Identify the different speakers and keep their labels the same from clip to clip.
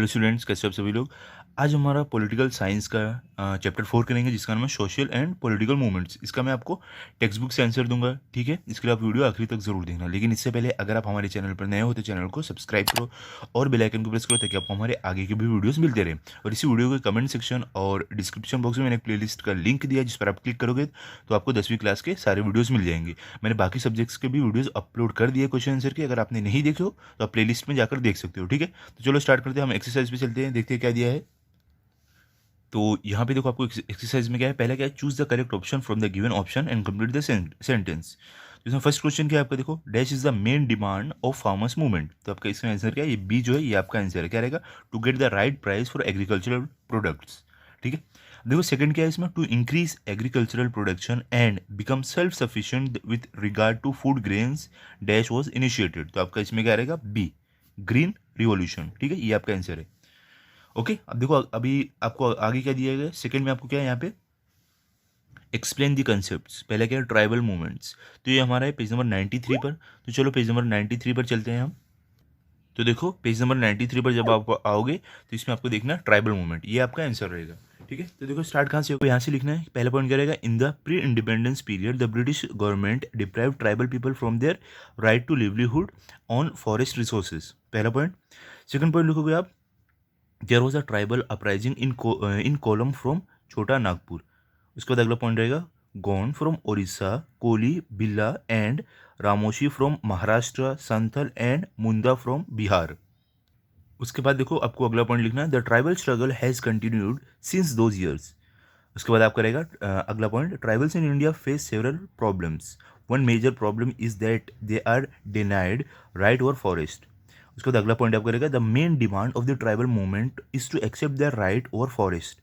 Speaker 1: Hello students, कैसे हो आप सभी लोग। आज हमारा पॉलिटिकल साइंस का चैप्टर 4 करेंगे, जिसका नाम है सोशल एंड पॉलिटिकल मूवमेंट्स। इसका मैं आपको टेक्स्ट बुक से आंसर दूंगा, ठीक है। इसके लिए आप वीडियो आखिरी तक जरूर देखना। लेकिन इससे पहले अगर आप हमारे चैनल पर नए हो तो चैनल को सब्सक्राइब करो और बेल आइकन को प्रेस करो, ताकि आपको हमारे आगे के भी वीडियोस मिलते रहे। और इसी वीडियो के कमेंट सेक्शन और डिस्क्रिप्शन बॉक्स में मैंने एक प्लेलिस्ट का लिंक दिया है, जिस पर आप क्लिक करोगे तो आपको 10वीं क्लास के सारे वीडियोस मिल जाएंगे। मैंने बाकी सब्जेक्ट्स के भी वीडियोस अपलोड कर दिए क्वेश्चन आंसर के। अगर आपने नहीं देखे हो तो आप प्लेलिस्ट में जाकर देख सकते हो, ठीक है। तो चलो स्टार्ट करते हैं, हम एक्सरसाइज पे चलते हैं, देखते हैं क्या दिया है। तो यहाँ पे देखो, आपको एक्सरसाइज में क्या है, पहला क्या है, choose the correct option from the given option and complete the sentence. इसमें फर्स्ट क्वेश्चन क्या है आपका, देखो, dash is the main demand of farmers movement. तो आपका इसका आंसर क्या है, ये बी जो है ये आपका आंसर है। क्या रहेगा, to get the right price for agricultural products, ठीक है। देखो सेकंड क्या है इसमें, to increase agricultural production and become self sufficient with regard to food grains dash was initiated. तो आपका इसमें क्या रहेगा, बी, ग्रीन रिवॉल्यूशन, ठीक है, ये आपका आंसर है। ओके, अब देखो अभी आपको आगे क्या दिया गया है, सेकंड में आपको क्या है यहाँ पे, एक्सप्लेन दी कंसेप्ट्स। पहले क्या है, ट्राइबल मूवमेंट्स। तो ये हमारा है पेज नंबर 93 पर। तो चलो पेज नंबर 93 पर चलते हैं हम। तो देखो पेज नंबर 93 पर जब आप आओगे तो इसमें आपको देखना ट्राइबल मूवमेंट, ये आपका आंसर रहेगा, ठीक है। तो देखो स्टार्ट कहाँ से होगा, यहाँ से लिखना है। पहला पॉइंट क्या रहेगा, in the pre independence period the British government deprive tribal people from their right to livelihood on forest resources, पहला पॉइंट। सेकंड पॉइंट लिखोगे आप, there was a tribal uprising in Kolam from Chota Nagpur. उसके बाद अगला पॉइंट रहेगा, Gond from Odisha, Koli, Billa and Ramoshi from Maharashtra, Santhal and Munda from Bihar. उसके बाद देखो आपको अगला पॉइंट लिखना है, the tribal struggle has continued since those years. उसके बाद आपका रहेगा अगला point, tribals in India face several problems, one major problem is that they are denied right over forest. उसके बाद अगला पॉइंट आपका रहेगा, the main demand of the tribal movement is to accept their right over forest.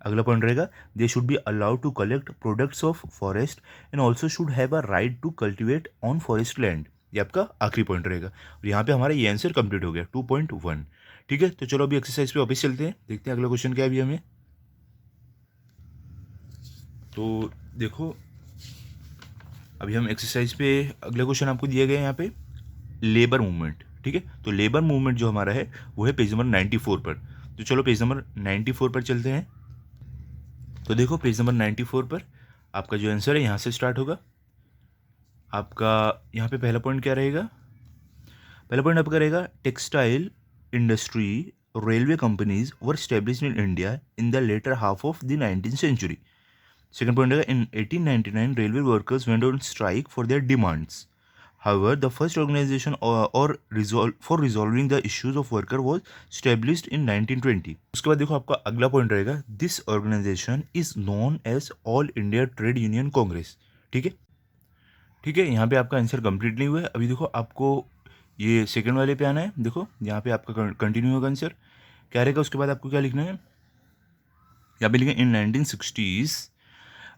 Speaker 1: अगला point रहेगा, they should be allowed to collect products of forest and also should have a right to cultivate on forest land. ये आपका आखिरी point रहेगा। और यहाँ पे हमारा ये आंसर कंप्लीट हो गया 2.1, ठीक है। तो चलो अभी एक्सरसाइज पे वापस चलते हैं, देखते हैं अगला क्वेश्चन क्या है अभी हमें। तो देखो अभी हम एक्सरसाइज पे, अगला क्वेश्चन आपको दिया गया है यहाँ पे, लेबर मूवमेंट, ठीक है। तो लेबर मूवमेंट जो हमारा है वो है पेज नंबर 94 पर। तो चलो पेज नंबर 94 पर चलते हैं। तो देखो पेज नंबर 94 पर आपका जो आंसर है यहाँ से स्टार्ट होगा। आपका यहाँ पे पहला पॉइंट क्या रहेगा, पहला पॉइंट आपका रहेगा, textile industry railway companies were established in India in the latter half of the 19th century. Second point रहेगा, in 1899 railway workers went on strike for their demands. However, the first organization for resolving the issues of worker was established in 1920. उसके बाद देखो आपका अगला point रहेगा, this organization is known as all India trade union congress, ठीक है, ठीक है। यहाँ पे आपका आंसर कंप्लीट नहीं हुआ है। अभी देखो आपको ये सेकंड वाले पे आना है। देखो यहाँ पे आपका कंटिन्यू होगा आंसर क्या रहेगा। उसके बाद आपको क्या लिखना है, यहाँ पे लिखा इन 1960s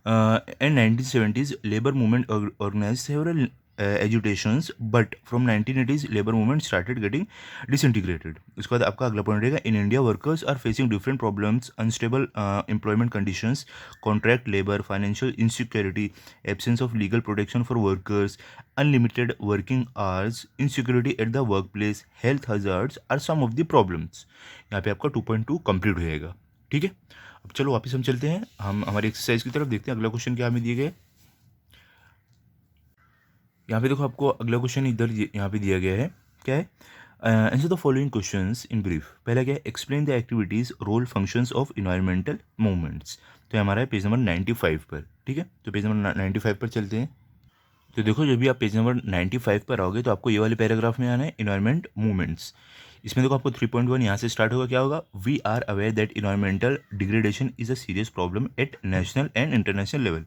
Speaker 1: and 1970s labor movement organized several agitations, but from 1980s labor movement started getting disintegrated. उसके बाद आपका अगला पॉइंट रहेगा, in India workers are facing different problems, unstable employment conditions, contract labour, financial insecurity, absence of legal protection for workers, unlimited working hours, insecurity at the work place, health hazards are some of the problems. यहाँ पे आपका 2.2 complete हो जाएगा, ठीक है। अब चलो वापस हम चलते हैं, हम हमारी एक्सरसाइज की तरफ देखते हैं अगला क्वेश्चन क्या हमें दिए गए। यहाँ पे देखो आपको अगला क्वेश्चन इधर यहाँ पे दिया गया है, क्या है, answer the following questions in brief. पहला क्या है, explain the activities role functions of environmental movements. तो हमारा है पेज नंबर 95 पर, ठीक है। तो पेज नंबर 95 पर चलते हैं। तो देखो जब भी आप पेज नंबर 95 पर आओगे तो आपको ये वाले पैराग्राफ में आना है, इन्वायरमेंट मूवमेंट्स। इसमें देखो आपको 3.1 यहाँ से स्टार्ट होगा, क्या होगा, we are aware that environmental degradation is a serious problem at national and international level.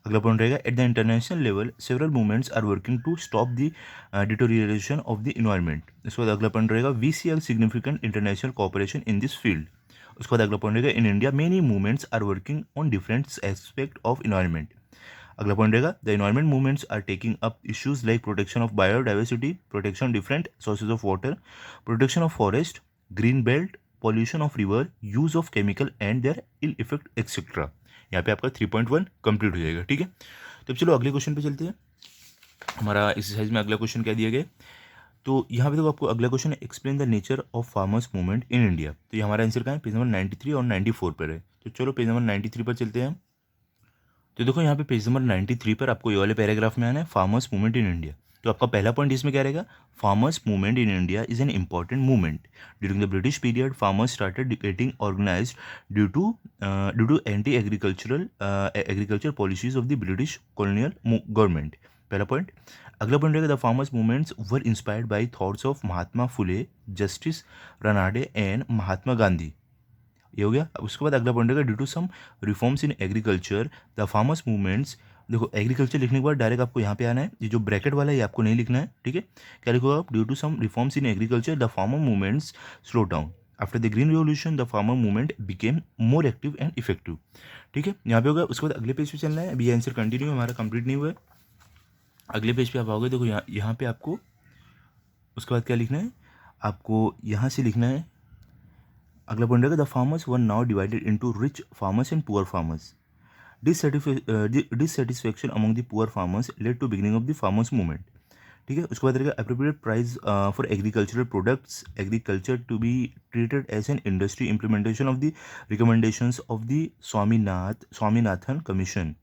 Speaker 1: अगला पॉइंट रहेगा, at the international level several movements are working to stop the deterioration of the environment. उसके बाद अगला point रहेगा, we see are significant international cooperation in this field. उसके बाद अगला point रहेगा, in India many movements are working on different aspect of environment. अगला point रहेगा, the environment movements are taking up issues like protection of biodiversity, protection different sources of water, protection of forest, green belt, pollution of river, use of chemical and their ill effect etcetera. यहाँ पे आपका 3.1 complete हो जाएगा, ठीक है। तो चलो अगले क्वेश्चन पे चलते हैं। हमारा एक्सरसाइज में अगला क्वेश्चन क्या दिया गया, तो यहाँ पे देखो आपको अगला क्वेश्चन है, explain the nature of farmers movement in India. तो ये हमारा आंसर कहाँ है, पेज नंबर 93 और 94 पर है। तो चलो पेज नंबर 93 पर चलते हैं हम। तो देखो यहाँ पे पेज नंबर 93 पर आपको ये वाले पैराग्राफ में आना है, फार्मर्स मूवमेंट इन इंडिया। तो आपका पहला पॉइंट इसमें क्या रहेगा, farmers movement in India is an important movement during the British period. Farmers started getting organised due to anti agriculture policies of the British colonial government. पहला point. अगला point रहेगा, the farmers movements were inspired by thoughts of Mahatma Phule, justice Ranade and Mahatma Gandhi. ये हो गया। अब उसके बाद अगला पॉइंट रहेगा, due to some reforms in agriculture the farmers movements. देखो एग्रीकल्चर लिखने के बाद डायरेक्ट आपको यहाँ पे आना है, ये जो ब्रैकेट वाला है ये आपको नहीं लिखना है, ठीक है। क्या लिखोगे आप, due to some reforms in agriculture the farmer movements slow down. After the green revolution the farmer movement became more active and effective, ठीक है। यहाँ पे होगा। उसके बाद अगले पेज पे चलना है, अभी ये आंसर कंटिन्यू हमारा कंप्लीट नहीं हुआ है। अगले पेज पे आप आओगे, देखो यहाँ पे आपको उसके बाद क्या लिखना है, आपको यहाँ से लिखना है। अगला पॉइंट रहेगा, the farmers were now divided into rich farmers and poor farmers. Dissatisfaction among the poor farmers led to beginning of the farmers movement, ठीक है। उसके बाद रहेगा, appropriate price for agricultural products, agriculture to be treated as an industry, implementation of the recommendations of the Swaminathan commission,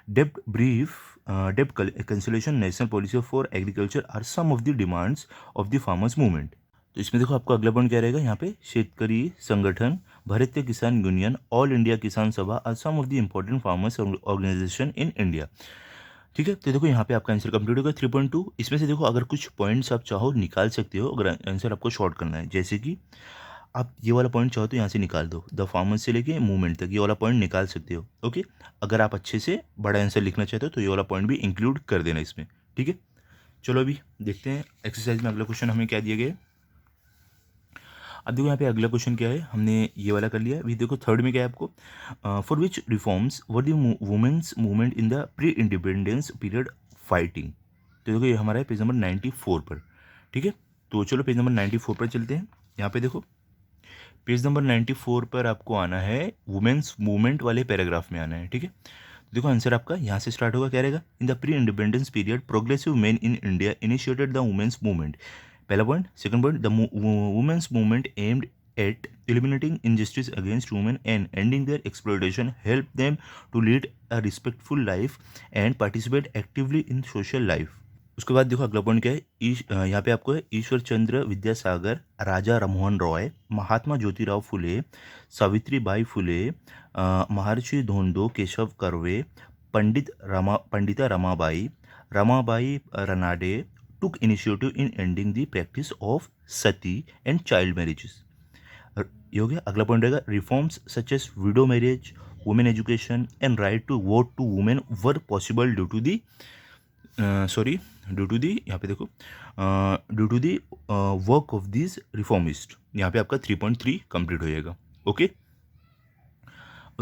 Speaker 1: डेब्ट brief, डेब्ट cancellation, national policy for agriculture are some of the demands of the farmers movement. तो इसमें देखो आपका अगला point क्या रहेगा, यहाँ पे शेतकरी संगठन, भारतीय किसान union, all India Kisan Sabha are some of the important farmers organisation in India, ठीक है। तो देखो यहाँ पे आपका आंसर कंप्लीट होगा 3.2। इसमें से देखो अगर कुछ पॉइंट्स आप चाहो निकाल सकते हो, अगर आंसर आपको शॉर्ट करना है, जैसे कि आप ये वाला पॉइंट चाहो तो यहाँ से निकाल दो, द फार्मर्स से लेके मूवमेंट तक ये वाला पॉइंट निकाल सकते हो, ओके। अगर आप अच्छे से बड़ा आंसर लिखना चाहते हो तो ये वाला पॉइंट भी इंक्लूड कर देना इसमें, ठीक है। चलो अभी देखते हैं एक्सरसाइज में अगला क्वेश्चन हमें क्या दिया गया है। अब देखो यहाँ पे अगला क्वेश्चन क्या है, हमने ये वाला कर लिया। अभी देखो थर्ड में क्या है आपको, for which reforms were the women's movement in the pre independence period fighting. तो देखो ये हमारा है पेज नंबर 94 पर, ठीक है। तो चलो पेज नंबर 94 पर चलते हैं। यहाँ पे देखो पेज नंबर 94 पर आपको आना है, वुमेन्स मूवमेंट वाले पैराग्राफ में आना है, ठीक है। देखो आंसर आपका यहाँ से स्टार्ट होगा, क्या रहेगा, in the pre independence period progressive men in India initiated the women's movement. पहला point. Second point, the women's movement aimed at eliminating injustice against women and ending their exploitation help them to lead a respectful life and participate actively in social life। उसके बाद देखो अगला point क्या है, यहाँ पे आपको है, ईश्वर चंद्र विद्यासागर, राजा राममोहन रॉय, महात्मा ज्योतिराव फुले, सावित्रीबाई फुले, महर्षि Dhondo Keshav Karve, Pandita Ramabai Ranade took initiative in ending the practice of sati and child marriages। ये हो गया। अगला पॉइंट रहेगा, reforms such as widow marriage, women education and right to vote to women were possible due to the यहाँ पे देखो due to the work of this reformist. यहाँ पे आपका 3.3 कंप्लीट हो जाएगा, ओके।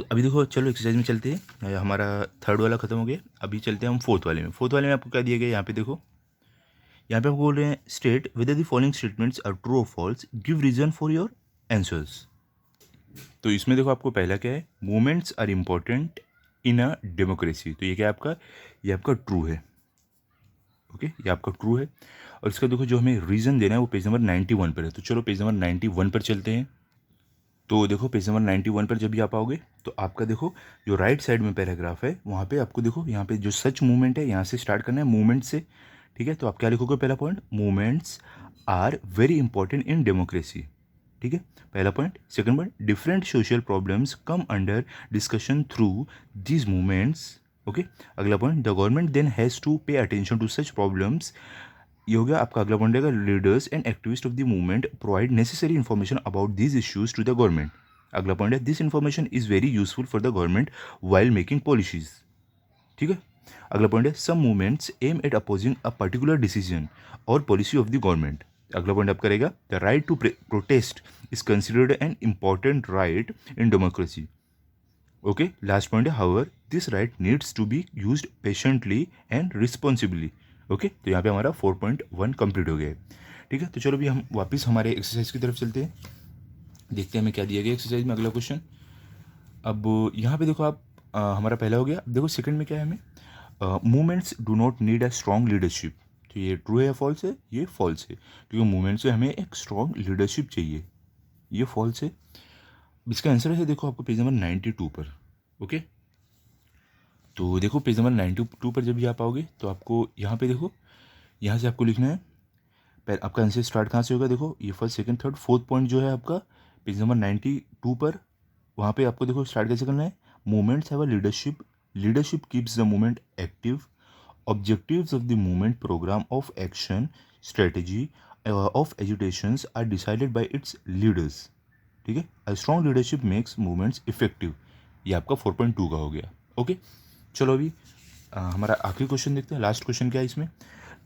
Speaker 1: अभी देखो चलो एक्सरसाइज में चलते हैं, हमारा थर्ड वाला खत्म हो गया। अभी चलते हैं हम फोर्थ वाले में। फोर्थ वाले में आपको क्या दिया गया, यहाँ पे देखो, यहाँ पे आपको बोल रहे हैं, state whether the following statements are true और false, give reason for your answers. तो इसमें देखो आपको पहला क्या है, movements are important in a democracy. तो ये क्या है आपका, ये आपका ट्रू है, ओके, ये आपका ट्रू है। और इसका देखो जो हमें रीज़न देना है वो पेज नंबर 91 पर है। तो चलो पेज नंबर 91 पर चलते हैं। तो देखो पेज नंबर 91 पर जब भी आप आओगे तो आपका देखो जो राइट साइड में पैराग्राफ है वहाँ पे आपको देखो, यहाँ पे जो सच मूवमेंट है यहाँ से स्टार्ट करना है, मूवमेंट से, ठीक है। तो आप क्या लिखोगे, पहला point, movements are very important in democracy, ठीक है, पहला point. Second point, different social problems come under discussion through these movements, okay. अगला point, the government then has to pay attention to such problems. ये हो गया आपका अगला point रहेगा, leaders and activist of the movement provide necessary information about these issues to the government. अगला point है, this information is very useful for the government while making policies, ठीक है। अगला पॉइंट है, some movements aim at opposing a particular decision और policy of the government. अगला point आप करेगा, the right to protest is considered an important right in democracy, okay. Last point है, however this right needs to be used patiently and responsibly, okay. तो यहाँ पे हमारा 4.1 complete हो गया है, ठीक है। तो चलो अभी हम वापस हमारे एक्सरसाइज की तरफ चलते हैं, देखते हैं हमें क्या दिया गया एक्सरसाइज में अगला क्वेश्चन। अब यहाँ पे देखो आप हमारा पहला हो गया। देखो सेकंड में क्या है, हमें movements do not need a strong leadership, तो ये ट्रू है या फॉल्स है? ये फॉल्स है, क्योंकि मूवमेंट से हमें एक स्ट्रॉन्ग लीडरशिप चाहिए। ये फॉल्स है। इसका आंसर है, देखो आपको पेज नंबर 92 पर। ओके, तो देखो पेज नंबर 92 पर जब भी आप आओगे तो आपको यहाँ पे देखो, यहाँ से आपको लिखना है। पहले आपका आंसर स्टार्ट कहाँ से होगा? देखो ये first second third fourth point जो है आपका पेज नंबर 92 पर, वहाँ पे आपको देखो स्टार्ट कैसे करना है। Movements have a leadership, leadership keeps the movement active, objectives of the movement program of action strategy of agitations are decided by its leaders। ठीक है, a strong leadership makes movements effective। ये आपका 4.2 का हो गया। ओके, चलो अभी हमारा आखिरी क्वेश्चन देखते हैं। लास्ट क्वेश्चन क्या है इसमें?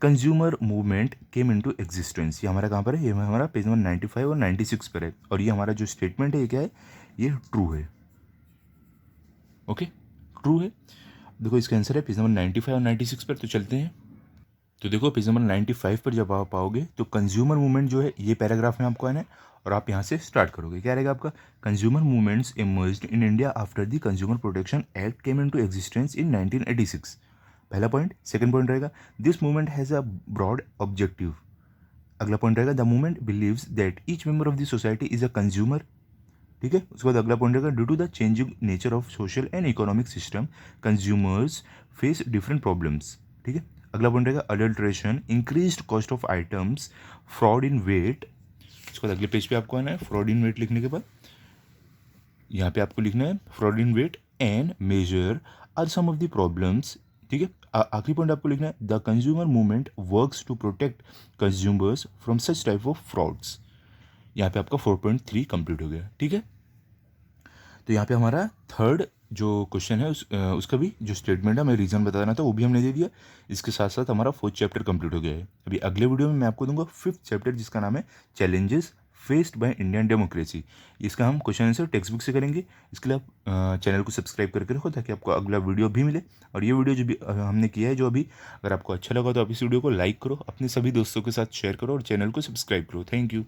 Speaker 1: कंज्यूमर मूवमेंट केम इनटू एग्जिस्टेंस। ये हमारा कहाँ पर है? ये हमारा पेज नंबर 95 और 96 पर है। और ये हमारा जो स्टेटमेंट है ये क्या है? ये ट्रू है। ओके, ट्रू है। देखो इसका आंसर है पेज नंबर 95 और 96 पर। तो चलते हैं। तो देखो पेज नंबर 95 पर जब आप आओगे तो कंज्यूमर मूवमेंट जो है ये पैराग्राफ में आपको आना है और आप यहाँ से स्टार्ट करोगे। क्या रहेगा आपका? Consumer movements emerged in India after the consumer protection act came into existence in 1986। पहला पॉइंट। सेकंड पॉइंट रहेगा this movement has a broad objective. अगला पॉइंट रहेगा the movement believes that each member of the society is a consumer. ठीक है, उसके बाद अगला point रहेगा due to the changing nature of social and economic system consumers face different problems. ठीक है, अगला पॉइंट रहेगा adulteration, increased cost of items, fraud in weight. उसके बाद अगले पेज पे आपको आना है। फ्रॉड इन वेट लिखने के बाद यहाँ पे आपको लिखना है fraud in weight and measure are some of the problems. ठीक है, आखिरी पॉइंट आपको लिखना है the consumer movement works to protect consumers from such type of frauds. यहाँ पे आपका 4.3 कंप्लीट हो गया। ठीक है, तो यहाँ पे हमारा थर्ड जो क्वेश्चन है उसका भी जो स्टेटमेंट है, मैं रीज़न बताना था वो भी हमने दे दिया। इसके साथ साथ हमारा फोर्थ चैप्टर कंप्लीट हो गया है। अभी अगले वीडियो में मैं आपको दूंगा फिफ्थ चैप्टर जिसका नाम है challenges faced by Indian democracy. इसका हम क्वेश्चन आंसर टेक्स्ट बुक से करेंगे। इसके लिए आप चैनल को सब्सक्राइब करके रखो ताकि आपको अगला वीडियो भी मिले। और ये वीडियो जो भी हमने किया है जो अभी, अगर आपको अच्छा लगा तो आप इस वीडियो को लाइक करो, अपने सभी दोस्तों के साथ शेयर करो और चैनल को सब्सक्राइब करो। Thank you.